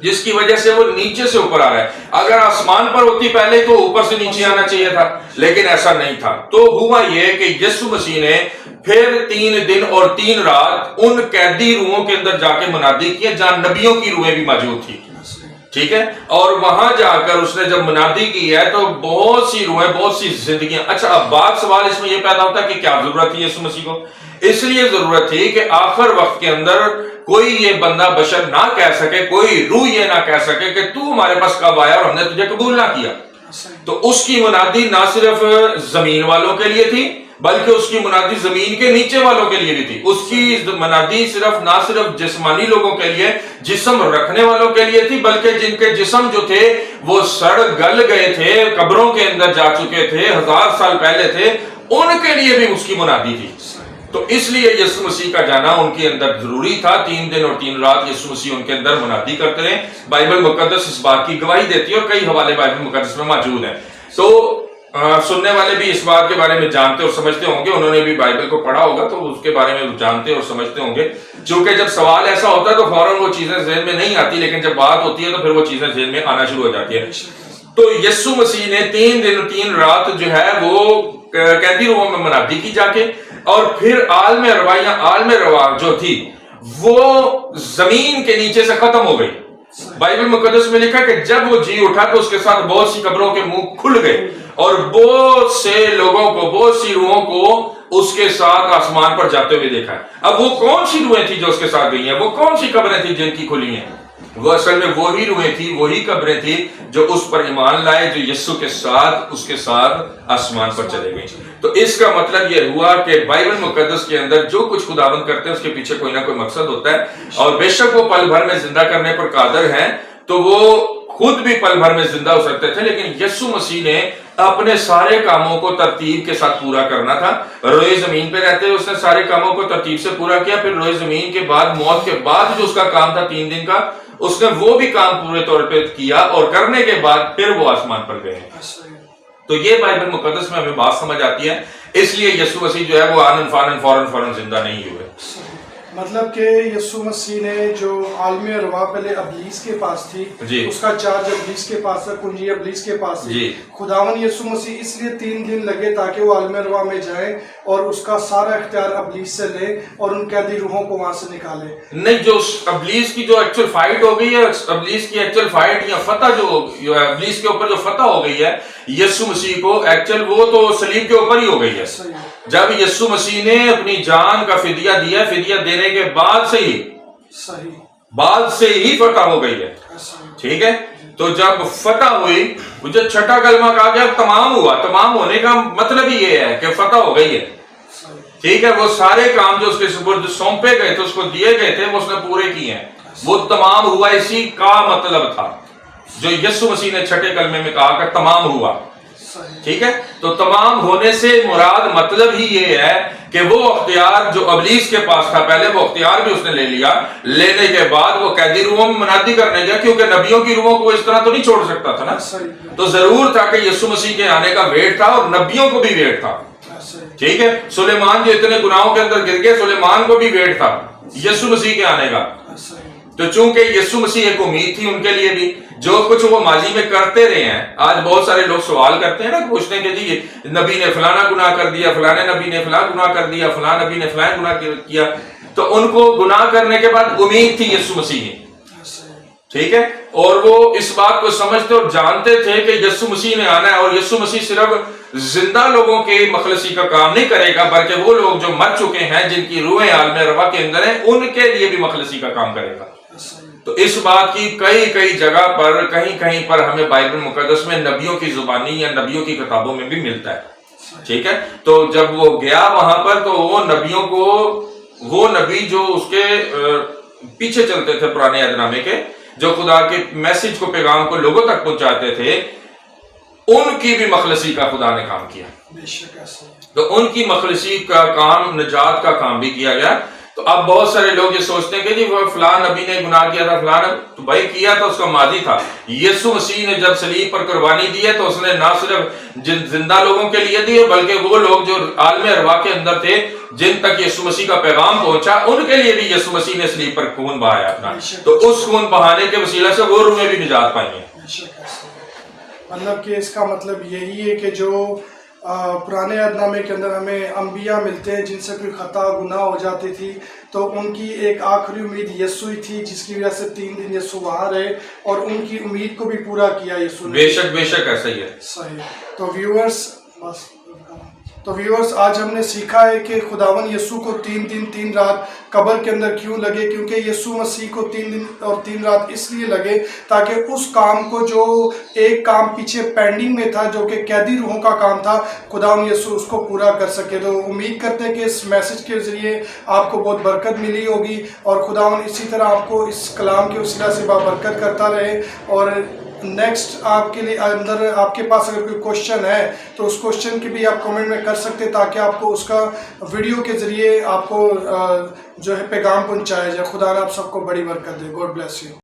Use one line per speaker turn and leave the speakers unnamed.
جس کی وجہ سے وہ نیچے سے اوپر آ رہا ہے. اگر آسمان پر ہوتی پہلے تو اوپر سے نیچے آنا چاہیے تھا، لیکن ایسا نہیں تھا. تو ہوا یہ کہ یسوع مسیح نے پھر 3 دن اور 3 رات ان قیدی روحوں کے اندر جا کے منادی کی جہاں نبیوں کی روحیں بھی موجود تھی. ٹھیک ہے، اور وہاں جا کر اس نے جب منادی کی ہے تو بہت سی روحیں، بہت سی زندگیاں. اچھا، اب بات سوال اس میں یہ پیدا ہوتا ہے کہ کیا ضرورت تھی یسوع مسیح کو؟ اس لیے ضرورت تھی کہ آخر وقت کے اندر کوئی یہ بندہ بشر نہ کہہ سکے، کوئی روح یہ نہ کہہ سکے کہ تو ہمارے پاس کب آیا اور ہم نے تجھے قبول نہ کیا. تو اس کی منادی نہ صرف زمین والوں کے لیے تھی بلکہ اس کی منادی زمین کے نیچے والوں کے لیے بھی تھی. اس کی منادی نہ صرف جسمانی لوگوں کے لیے، جسم رکھنے والوں کے لیے تھی، بلکہ جن کے جسم جو تھے وہ سڑ گل گئے تھے، قبروں کے اندر جا چکے تھے، 1000 سال پہلے تھے، ان کے لیے بھی اس کی منادی تھی. تو اس لیے یسوع مسیح کا جانا ان کے اندر ضروری تھا. 3 دن اور 3 رات یسوع مسیح ان کے اندر منادی کرتے رہے. بائبل مقدس اس بات کی گواہی دیتی ہے اور کئی حوالے بائبل مقدس میں موجود ہیں. تو سننے والے بھی اس بات کے بارے میں جانتے اور سمجھتے ہوں گے، انہوں نے بھی بائبل کو پڑھا ہوگا تو اس کے بارے میں جانتے اور سمجھتے ہوں گے. چونکہ جب سوال ایسا ہوتا ہے تو فوراً وہ چیزیں ذہن میں نہیں آتی، لیکن جب بات ہوتی ہے تو پھر وہ چیزیں ذہن میں آنا شروع ہو جاتی ہے. تو یسوع مسیح نے 3 دن 3 رات جو ہے وہ قیدی روحوں میں منادی کی جا کے، اور پھر عالم رواح جو تھی وہ زمین کے نیچے سے ختم ہو گئی. بائبل مقدس میں لکھا کہ جب وہ جی اٹھا تو اس کے ساتھ بہت سی قبروں کے منہ کھل گئے اور بہت سے لوگوں کو، بہت سی روحوں کو اس کے ساتھ آسمان پر جاتے ہوئے دیکھا ہے. اب وہ کون سی روحیں تھی جو اس کے ساتھ گئی ہیں؟ وہ کون سی قبریں تھی جن کی کھلی ہیں؟ وہ اصل میں وہی روحیں تھی، وہی قبریں تھی جو اس پر ایمان لائے، جو یسوع کے ساتھ اس کے ساتھ آسمان پر چلے گئے. تو اس کا مطلب یہ ہوا کہ بائبل مقدس کے اندر جو کچھ خداوند کرتے ہیں اس کے پیچھے کوئی نہ کوئی مقصد ہوتا ہے. اور بے شک وہ پل بھر میں زندہ کرنے پر قادر ہیں، تو وہ خود بھی پل بھر میں زندہ ہو سکتے تھے، لیکن یسوع مسیح نے اپنے سارے کاموں کو ترتیب کے ساتھ پورا کرنا تھا. روئے زمین پہ رہتے اس نے سارے کاموں کو ترتیب سے پورا کیا. پھر روئے زمین کے بعد، موت کے بعد جو اس کا کام تھا 3 دن کا، اس نے وہ بھی کام پورے طور پہ کیا، اور کرنے کے بعد پھر وہ آسمان پر گئے. تو یہ بائبل مقدس میں ہمیں بات سمجھ آتی ہے. اس لیے یسوع مسیح جو ہے وہ آنن فانن فوراً زندہ نہیں ہوئے.
مطلب کہ یسوع مسیح نے جو عالم رواح پہلے ابلیس کے پاس تھی، اس کا چارج ابلیس کے پاس تھا، کنجی ابلیس کے پاس تھی. خداوند یسوع مسیح اس لیے 3 دن لگے تاکہ وہ عالم رواح میں جائیں اور اس کا سارا اختیار ابلیس سے لے اور ان قیدی روحوں کو وہاں سے نکالے. نہیں،
جو ابلیس کی جو ایکچوئل فائٹ ہو گئی ہے، ابلیس کی ایکچوئل فائٹ یا فتح جو ہے ابلیس کے اوپر جو فتح ہو گئی ہے یسوع مسیح کو، ایکچوئل وہ تو صلیب کے اوپر ہی ہو گئی ہے. جب یسوع مسیح نے اپنی جان کا فدیہ دیا، فدیہ دینے کے بعد سے ہی فتح ہو گئی ہے. ٹھیک ہے، تو جب فتح ہوئی، جو 6واں کلمہ کہا گیا تمام ہوا. تمام ہونے کا مطلب ہی یہ ہے کہ فتح ہو گئی ہے. ٹھیک ہے، وہ سارے کام جو اس کے سپرد سونپے گئے تھے، اس کو دیے گئے تھے، وہ اس نے پورے کیے ہیں. وہ تمام ہوا اسی کا مطلب تھا جو یسوع مسیح نے 6 کلمے میں کہا کہ تمام ہوا. ٹھیک ہے، تو تمام ہونے سے مراد مطلب ہی یہ ہے کہ وہ اختیار جو ابلیس کے پاس تھا پہلے، وہ اختیار بھی اس نے لے لیا. لینے کے بعد وہ قیدی روحوں میں منادی کرنے گیا، کیونکہ نبیوں کی روحوں کو اس طرح تو نہیں چھوڑ سکتا تھا نا. تو ضرور تھا کہ یسوع مسیح کے آنے کا ویٹ تھا، اور نبیوں کو بھی ویٹ تھا. ٹھیک ہے، سلیمان جو اتنے گناہوں کے اندر گر گئے، سلیمان کو بھی ویٹ تھا یسوع مسیح کے آنے کا. تو چونکہ یسوع مسیح ایک امید تھی ان کے لیے بھی، جو کچھ وہ ماضی میں کرتے رہے ہیں. آج بہت سارے لوگ سوال کرتے ہیں نا، پوچھتے ہیں کہ جی نبی نے فلانا گناہ کر دیا، فلانے نبی نے فلاں گناہ کر دیا، فلاں نبی نے فلاں گناہ کیا. تو ان کو گناہ کرنے کے بعد امید تھی یسوع مسیح کی. ٹھیک ہے، اور وہ اس بات کو سمجھتے اور جانتے تھے کہ یسوع مسیح نے آنا ہے، اور یسوع مسیح صرف زندہ لوگوں کے مخلصی کا کام نہیں کرے گا، بلکہ وہ لوگ جو مر چکے ہیں، جن کی روحیں عالم رواح کے اندر ہیں، ان کے لیے بھی مخلصی کا کام کرے گا. تو اس بات کی کئی جگہ پر، کہیں پر ہمیں بائبل مقدس میں نبیوں کی زبانی یا نبیوں کی کتابوں میں بھی ملتا ہے. ٹھیک ہے، تو جب وہ گیا وہاں پر تو وہ نبی جو اس کے پیچھے چلتے تھے پرانے عہد نامے کے، جو خدا کے میسج کو، پیغام کو لوگوں تک پہنچاتے تھے، ان کی بھی مخلصی کا خدا نے کام کیا. تو ان کی مخلصی کا کام، نجات کا کام بھی کیا گیا. تو اب بہت سارے لوگ یہ سوچتے ہیں کہ جی وہ فلاں نبی نے گناہ کیا تھا، فلاں تو بھائی کیا تو اس کا ماضی تھا. یسوع مسیح نے جب صلیب پر قربانی دی ہے تو اس نے نہ صرف زندہ لوگوں کے لیے دی ہے بلکہ وہ لوگ جو عالم ارواح کے اندر تھے جن تک یسوع مسیح کا پیغام پہنچا ان کے لیے بھی یسوع مسیح نے صلیب پر خون بہایا اپنا. تو اس خون بہانے کے وسیلہ سے وہ روحیں بھی نجات پائیں گے.
مطلب کہ اس کا مطلب یہی ہے کہ جو پرانے عہد نامے کے اندر ہمیں انبیاء ملتے ہیں جن سے کوئی خطا گناہ ہو جاتی تھی تو ان کی ایک آخری امید یسوع ہی تھی جس کی وجہ سے 3 دن یسوع وہاں رہے اور ان کی امید کو بھی پورا کیا یسوع نے.
بے شک ایسا ہی ہے.
صحیح. تو ویورز آج ہم نے سیکھا ہے کہ خداوند یسوع کو 3 دن 3 رات قبر کے اندر کیوں لگے، کیونکہ یسوع مسیح کو 3 دن اور 3 رات اس لیے لگے تاکہ اس کام کو جو ایک کام پیچھے پینڈنگ میں تھا جو کہ قیدی روحوں کا کام تھا خداوند یسوع اس کو پورا کر سکے. تو امید کرتے ہیں کہ اس میسج کے ذریعے آپ کو بہت برکت ملی ہوگی اور خداوند اسی طرح آپ کو اس کلام کے وسیلہ سے بابرکت کرتا رہے. اور نیکسٹ آپ کے لیے اندر آپ کے پاس اگر کوئی کوشچن ہے تو اس کوشچن کی بھی آپ کمنٹ میں کر سکتے تاکہ آپ کو اس کا ویڈیو کے ذریعے آپ کو جو ہے پیغام پہنچایا جائے. خدا نے آپ سب کو بڑی برکت دے. God bless you.